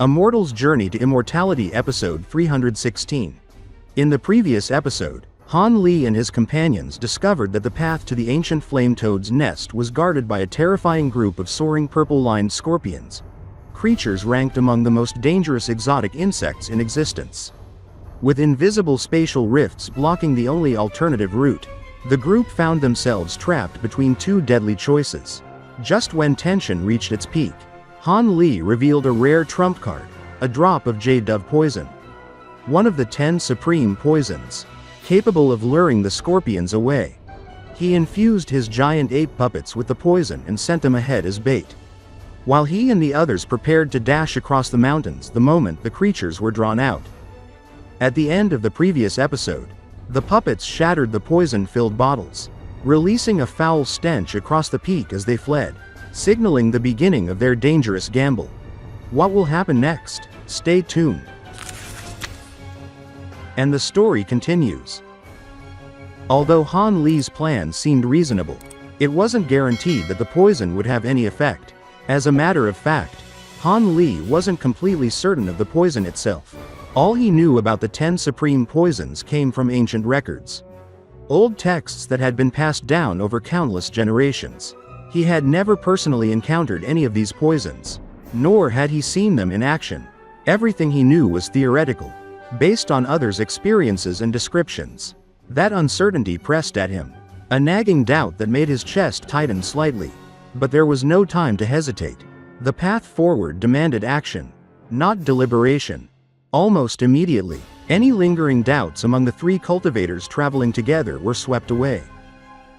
A Mortal's Journey to Immortality Episode 316. In the previous episode, Li and his companions discovered that the path to the ancient flame toad's nest was guarded by a terrifying group of soaring purple-lined scorpions, creatures ranked among the most dangerous exotic insects in existence. With invisible spatial rifts blocking the only alternative route, the group found themselves trapped between two deadly choices. Just when tension reached its peak, Li revealed a rare trump card, a drop of Jadedove Poison. One of the 10 supreme poisons, capable of luring the scorpions away. He infused his giant ape puppets with the poison and sent them ahead as bait. While he and the others prepared to dash across the mountains the moment the creatures were drawn out. At the end of the previous episode, the puppets shattered the poison-filled bottles, releasing a foul stench across the peak as they fled, signaling the beginning of their dangerous gamble. What will happen next? Stay tuned. And the story continues. Although Li's plan seemed reasonable, it wasn't guaranteed that the poison would have any effect. As a matter of fact, Li wasn't completely certain of the poison itself. All he knew about the 10 supreme poisons came from ancient records. Old texts that had been passed down over countless generations. He had never personally encountered any of these poisons, nor had he seen them in action. Everything he knew was theoretical, based on others' experiences and descriptions. That uncertainty pressed at him, a nagging doubt that made his chest tighten slightly. But there was no time to hesitate. The path forward demanded action, not deliberation. Almost immediately, any lingering doubts among the three cultivators traveling together were swept away.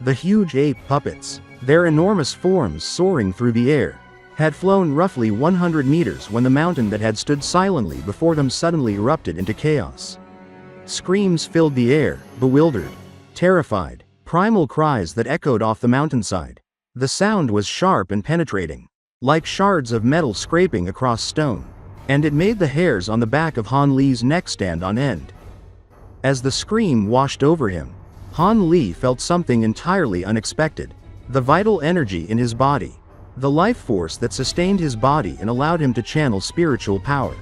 The huge ape puppets, their enormous forms soaring through the air, had flown roughly 100 meters when the mountain that had stood silently before them suddenly erupted into chaos. Screams filled the air, bewildered, terrified, primal cries that echoed off the mountainside. The sound was sharp and penetrating, like shards of metal scraping across stone, and it made the hairs on the back of Li's neck stand on end. As the scream washed over him, Li felt something entirely unexpected. The vital energy in his body, the life force that sustained his body and allowed him to channel spiritual power,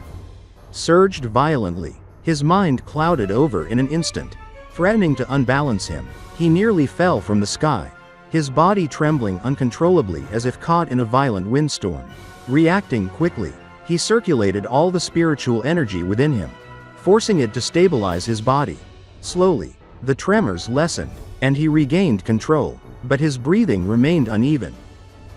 surged violently. His mind clouded over in an instant, threatening to unbalance him. He nearly fell from the sky, his body trembling uncontrollably as if caught in a violent windstorm. Reacting quickly, he circulated all the spiritual energy within him, forcing it to stabilize his body. Slowly, the tremors lessened, and he regained control, but his breathing remained uneven.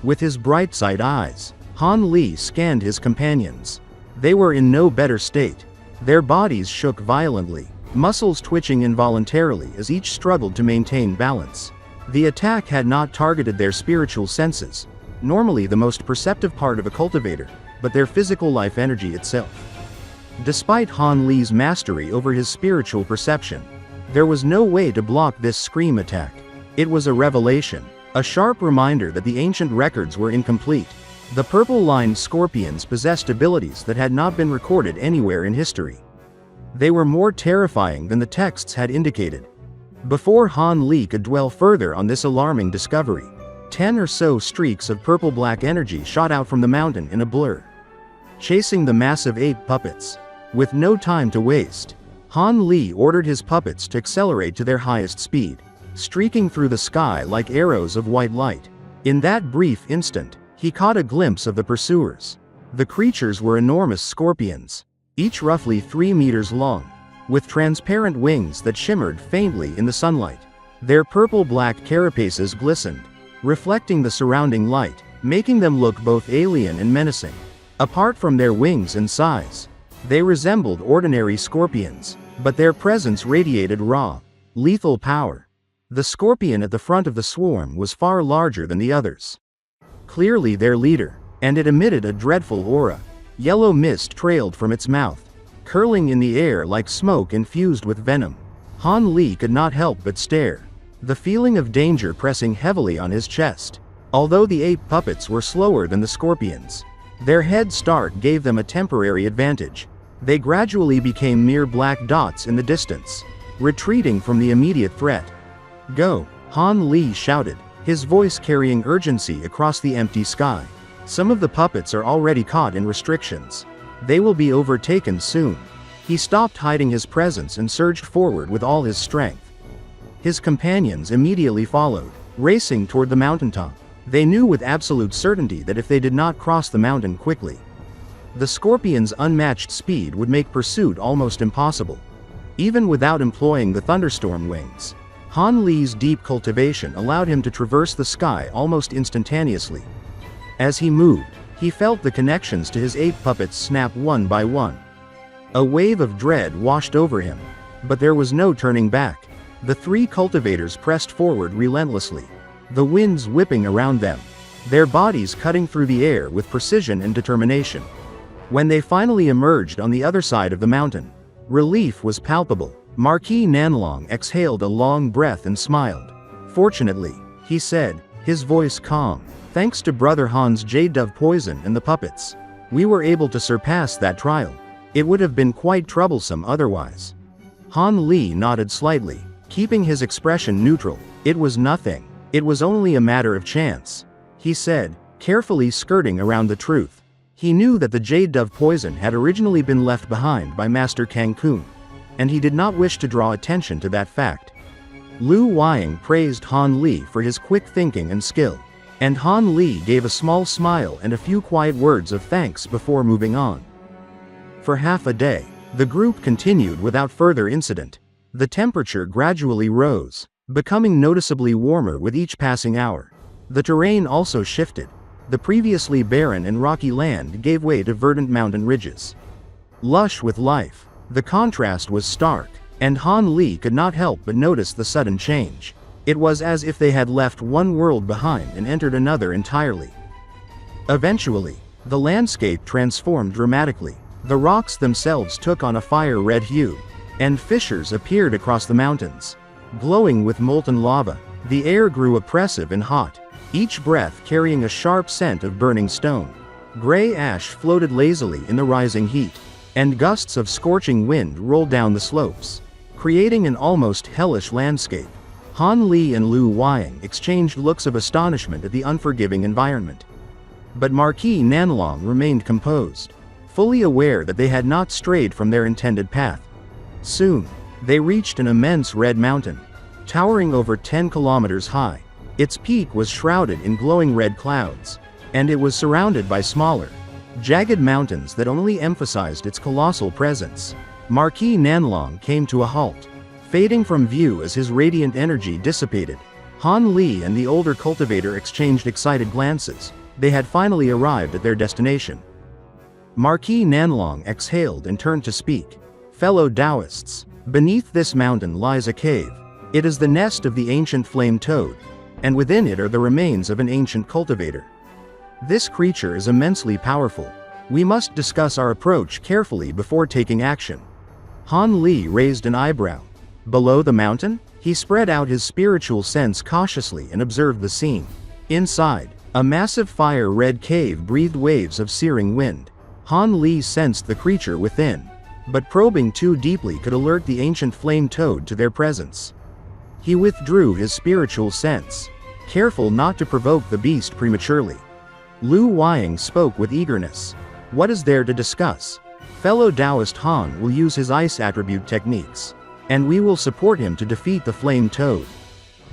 With his bright-side eyes, Li scanned his companions. They were in no better state. Their bodies shook violently, muscles twitching involuntarily as each struggled to maintain balance. The attack had not targeted their spiritual senses, normally the most perceptive part of a cultivator, but their physical life energy itself. Despite Li's mastery over his spiritual perception, there was no way to block this scream attack. It was a revelation, a sharp reminder that the ancient records were incomplete. The purple-lined scorpions possessed abilities that had not been recorded anywhere in history. They were more terrifying than the texts had indicated. Before Li could dwell further on this alarming discovery, 10 or so streaks of purple-black energy shot out from the mountain in a blur, chasing the massive ape puppets. With no time to waste, Li ordered his puppets to accelerate to their highest speed, streaking through the sky like arrows of white light. In that brief instant, he caught a glimpse of the pursuers. The creatures were enormous scorpions, each roughly 3 meters long, with transparent wings that shimmered faintly in the sunlight. Their purple-black carapaces glistened, reflecting the surrounding light, making them look both alien and menacing. Apart from their wings and size, they resembled ordinary scorpions, but their presence radiated raw, lethal power. The scorpion at the front of the swarm was far larger than the others, clearly their leader, and it emitted a dreadful aura. Yellow mist trailed from its mouth, curling in the air like smoke infused with venom. Li could not help but stare, the feeling of danger pressing heavily on his chest. Although the ape puppets were slower than the scorpions, their head start gave them a temporary advantage. They gradually became mere black dots in the distance, retreating from the immediate threat. "Go!" Li shouted, his voice carrying urgency across the empty sky. "Some of the puppets are already caught in restrictions. They will be overtaken soon. He stopped hiding his presence and surged forward with all his strength. His companions immediately followed, racing toward the mountaintop. They knew with absolute certainty that if they did not cross the mountain quickly, the scorpion's unmatched speed would make pursuit almost impossible. Even without employing the thunderstorm wings, Han Li's deep cultivation allowed him to traverse the sky almost instantaneously. As he moved, he felt the connections to his 8 puppets snap one by one. A wave of dread washed over him, but there was no turning back. The 3 cultivators pressed forward relentlessly, the winds whipping around them, their bodies cutting through the air with precision and determination. When they finally emerged on the other side of the mountain, relief was palpable. Marquis Nanlong exhaled a long breath and smiled. "Fortunately," he said, his voice calm, "thanks to Brother Han's Jadedove Poison and the puppets, we were able to surpass that trial. It would have been quite troublesome otherwise." Han Li nodded slightly, keeping his expression neutral. "It was nothing. It was only a matter of chance," he said, carefully skirting around the truth. He knew that the Jadedove Poison had originally been left behind by Master Cancun, and he did not wish to draw attention to that fact. Lu Wang praised Han Li for his quick thinking and skill, and Han Li gave a small smile and a few quiet words of thanks before moving on. For half a day, the group continued without further incident. The temperature gradually rose, becoming noticeably warmer with each passing hour. The terrain also shifted. The previously barren and rocky land gave way to verdant mountain ridges, lush with life. The contrast was stark, and Han Li could not help but notice the sudden change. It was as if they had left one world behind and entered another entirely. Eventually, the landscape transformed dramatically. The rocks themselves took on a fire-red hue, and fissures appeared across the mountains, glowing with molten lava. The air grew oppressive and hot, each breath carrying a sharp scent of burning stone. Gray ash floated lazily in the rising heat, and gusts of scorching wind rolled down the slopes, creating an almost hellish landscape. Han Li and Lu Wang exchanged looks of astonishment at the unforgiving environment. But Marquis Nanlong remained composed, fully aware that they had not strayed from their intended path. Soon, they reached an immense red mountain, towering over 10 kilometers high. Its peak was shrouded in glowing red clouds, and it was surrounded by smaller, jagged mountains that only emphasized its colossal presence. Marquis Nanlong came to a halt, fading from view as his radiant energy dissipated. Han Li and the older cultivator exchanged excited glances. They had finally arrived at their destination. Marquis Nanlong exhaled and turned to speak. "Fellow Taoists, beneath this mountain lies a cave. It is the nest of the ancient flame toad, and within it are the remains of an ancient cultivator. This creature is immensely powerful. We must discuss our approach carefully before taking action." Han Li raised an eyebrow. Below the mountain? He spread out his spiritual sense cautiously and observed the scene. Inside, a massive fire-red cave breathed waves of searing wind. Han Li sensed the creature within, but probing too deeply could alert the ancient flame toad to their presence. He withdrew his spiritual sense, careful not to provoke the beast prematurely. Lu Wang spoke with eagerness. "What is there to discuss? Fellow Taoist Han will use his ice attribute techniques, and we will support him to defeat the flame toad."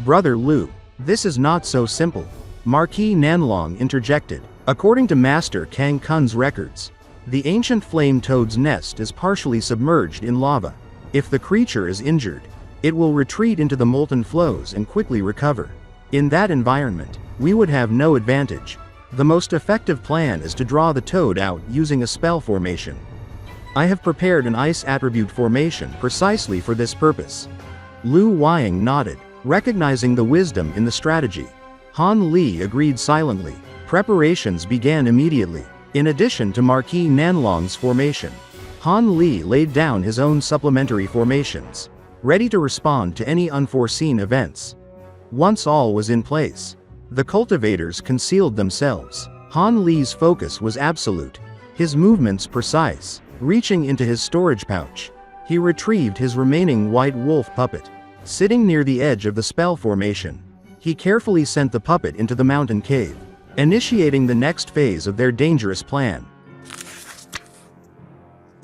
"Brother Lu, this is not so simple," Marquis Nanlong interjected. "According to Master Kang Kun's records, the ancient flame toad's nest is partially submerged in lava. If the creature is injured, it will retreat into the molten flows and quickly recover. In that environment, we would have no advantage. The most effective plan is to draw the toad out using a spell formation. I have prepared an ice attribute formation precisely for this purpose." Lu Wang nodded, recognizing the wisdom in the strategy. Han Li agreed silently. Preparations began immediately. In addition to Marquis Nanlong's formation, Han Li laid down his own supplementary formations, ready to respond to any unforeseen events. Once all was in place, the cultivators concealed themselves. Han Li's focus was absolute, his movements precise. Reaching into his storage pouch, he retrieved his remaining white wolf puppet. Sitting near the edge of the spell formation, he carefully sent the puppet into the mountain cave, initiating the next phase of their dangerous plan.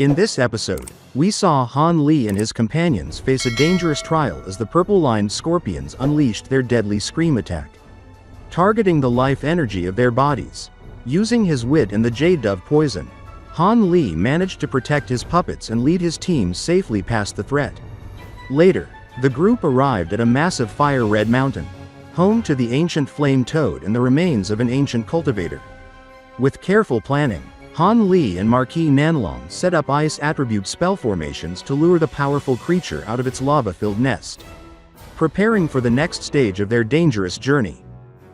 In this episode, we saw Han Li and his companions face a dangerous trial as the purple-lined scorpions unleashed their deadly scream attack, targeting the life energy of their bodies. Using his wit and the Jadedove Poison, Han Li managed to protect his puppets and lead his team safely past the threat. Later, the group arrived at a massive fire-red mountain, home to the ancient flame toad and the remains of an ancient cultivator. With careful planning, Han Li and Marquis Nanlong set up ice attribute spell formations to lure the powerful creature out of its lava-filled nest, preparing for the next stage of their dangerous journey.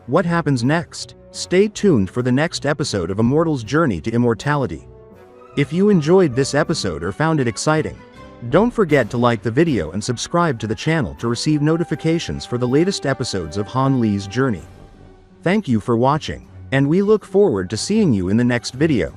What happens next? Stay tuned for the next episode of Immortal's journey to immortality. If you enjoyed this episode or found it exciting, don't forget to like the video and subscribe to the channel to receive notifications for the latest episodes of Han Li's journey. Thank you for watching, and we look forward to seeing you in the next video.